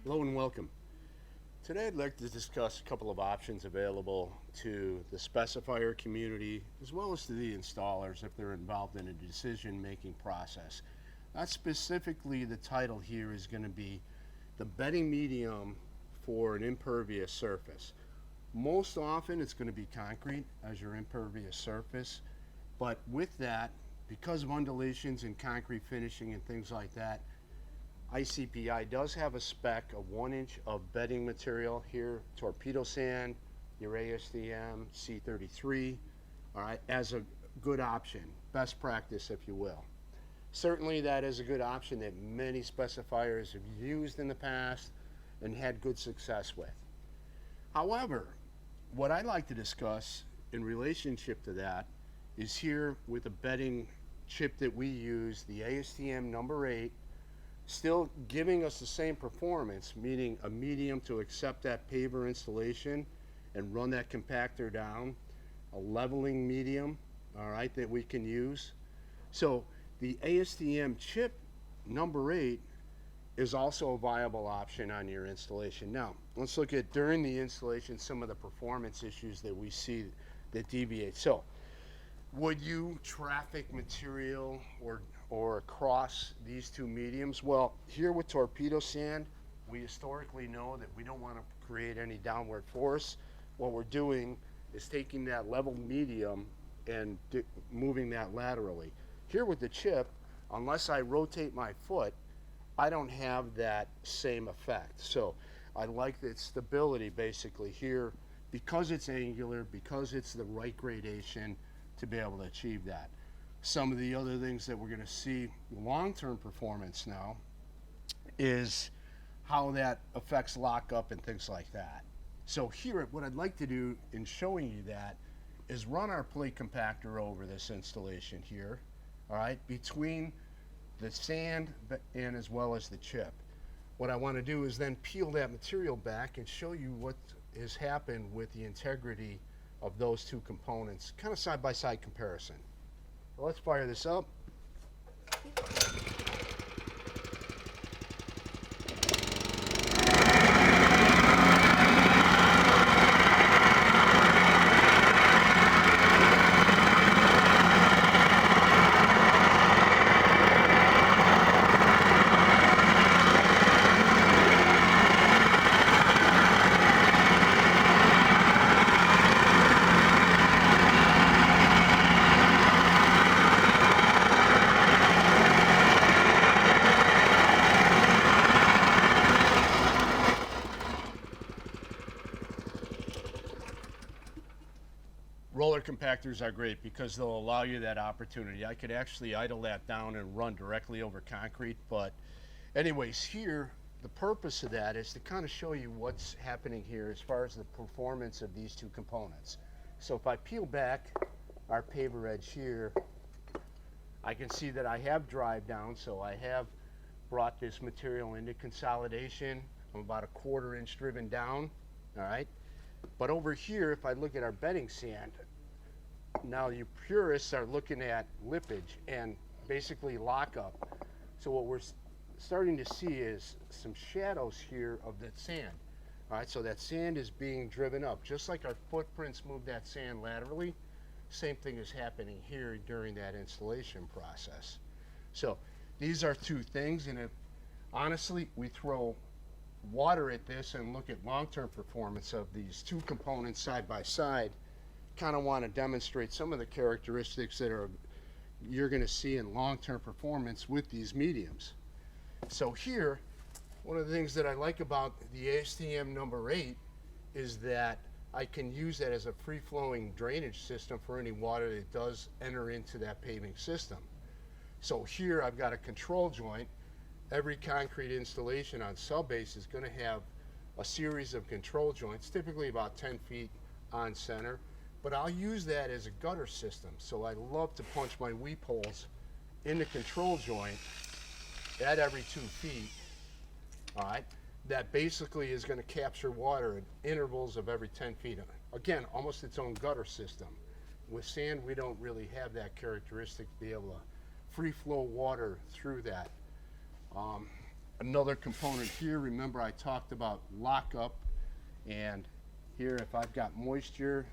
Hello and welcome. Today I'd like to discuss a couple of options available to the specifier community as well as to the installers if they're involved in a decision-making process. Not specifically, the title here is going to be the bedding medium for an impervious surface. Most often it's going to be concrete as your impervious surface, but with that, because of undulations and concrete finishing and things like that, 𝐦𝐨𝐫𝐈 does have a spec of 1 inch of bedding material here, torpedo sand, your ASTM C33, all right, as a good option, best practice if you will. Certainly that is a good option that many specifiers have used in the past and had good success with. However, what I'd like to discuss in relationship to that is here with the bedding chip that we use, the ASTM number 8, still giving us the same performance, meaning a medium to accept that paver installation and run that compactor down, a leveling medium, all right, that we can use. So the ASTM chip number 8 is also a viable option on your installation. Now, let's look at during the installation some of the performance issues that we see that deviate. So, would you traffic material or across these two mediums? Well, here with torpedo sand, we historically know that we don't want to create any downward force. What we're doing is taking that level medium and moving that laterally. Here with the chip, unless I rotate my foot, I don't have that same effect. So I like the stability basically here because it's angular, because it's the right gradation to be able to achieve that. Some of the other things that we're going to see long-term performance now is how that affects lockup and things like that. So here, what I'd like to do in showing you that is run our plate compactor over this installation here, all right, between the sand and as well as the chip. What I want to do is then peel that material back and show you what has happened with the integrity of those two components, kind of side-by-side comparison. Well, let's fire this up. Roller compactors are great because they'll allow you that opportunity. I could actually idle that down and run directly over concrete, but anyways, here the purpose of that is to kind of show you what's happening here as far as the performance of these two components. So if I peel back our paver edge here, I can see that I have drive down, so I have brought this material into consolidation. I'm about a 1/4 inch driven down, all right? But over here, if I look at our bedding sand, now you purists are looking at lippage and basically lockup. So what we're starting to see is some shadows here of that sand. All right, so that sand is being driven up. Just like our footprints move that sand laterally, same thing is happening here during that installation process. So these are two things, and if honestly we throw water at this and look at long-term performance of these two components side by side, kind of want to demonstrate some of the characteristics that you're going to see in long-term performance with these mediums. So here, one of the things that I like about the ASTM number 8 is that I can use that as a free-flowing drainage system for any water that does enter into that paving system. So here I've got a control joint. Every concrete installation on subbase is going to have a series of control joints, typically about 10 feet on center, but I'll use that as a gutter system. So I love to punch my weep holes in the control joint at every 2 feet, all right? That basically is going to capture water at intervals of every 10 feet. Again, almost its own gutter system. With sand, we don't really have that characteristic to be able to free flow water through that. Another component here, remember I talked about lockup, and here if I've got moisture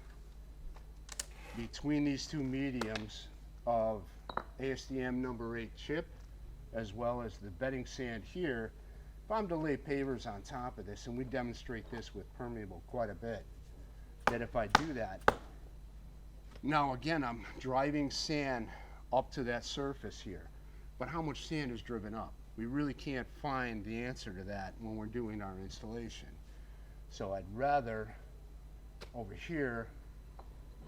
between these two mediums of ASTM number 8 chip as well as the bedding sand here, if I'm to lay pavers on top of this, and we demonstrate this with permeable quite a bit, that if I do that, now again I'm driving sand up to that surface here, but how much sand is driven up? We really can't find the answer to that when we're doing our installation. So I'd rather over here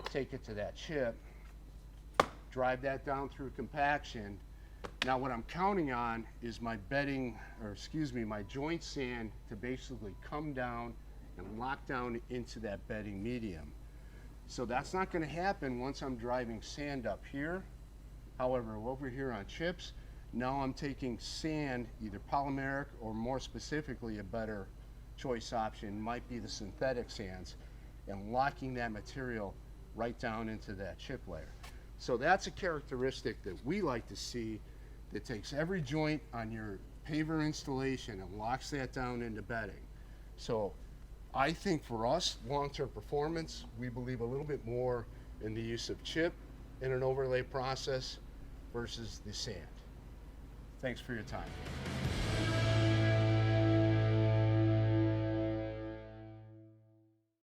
take it to that chip, drive that down through compaction. Now what I'm counting on is my bedding, or excuse me, my joint sand to basically come down and lock down into that bedding medium. So that's not going to happen once I'm driving sand up here. However, over here on chips, now I'm taking sand, either polymeric or more specifically a better choice option might be the synthetic sands, and locking that material right down into that chip layer. So that's a characteristic that we like to see that takes every joint on your paver installation and locks that down into bedding. So I think for us, long-term performance, we believe a little bit more in the use of chip in an overlay process versus the sand. Thanks for your time.